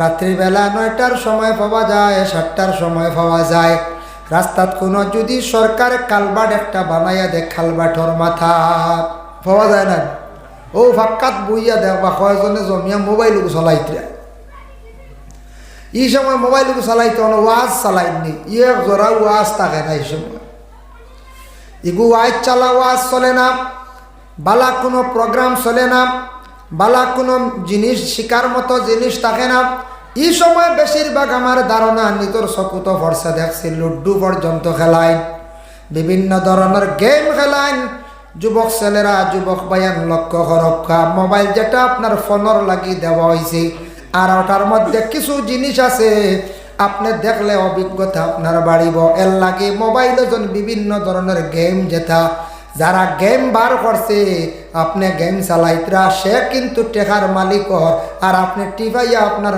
রাত্রিবেলা 9টার সময় পাওয়া যায়, 7টার সময় পাওয়া যায়। রাস্তাত কোনো যদি সরকার কালবাট একটা বানাইয়া দেয়, খালবাটর মাথা পাওয়া যায় না, ও ফাক্কাত বইয়া দেখবা কয়জনে জমিয়া মোবাইল চলাইতে। এই সময় মোবাইল চালাইতে ওয়াজ চালাইনি, এক জোড়া ওয়াজ থাকে না। এই সময় ইগু ওয়াজ চালা, ওয়াজ চলে না, বালা কোনো প্রোগ্রাম চলে না, বালা কোনো জিনিস শিকার মতো জিনিস থাকে না। এই সময় বেশিরভাগ আমার ধারণা নিতর চকুত ভরসা দেখছি লুড্ডু পর্যন্ত খেলায়, বিভিন্ন ধরনের গেম খেলায়। যুবক ছেলেরা, যুবক ভাইয়ান লক্ষ্য করক্কা, মোবাইল যেটা আপনার ফোনের লাগি দেওয়া হয়েছে, আর ওটার মধ্যে কিছু জিনিস আছে আপনি দেখলে অভিজ্ঞতা আপনার বাড়িব। এর লাগে মোবাইলে যখন বিভিন্ন ধরনের গেম যেটা, যারা গেম বার করছে আপনি গেম চালাইতরা, সে কিন্তু টেকার মালিক, আর আপনি টিভাইয়া আপনার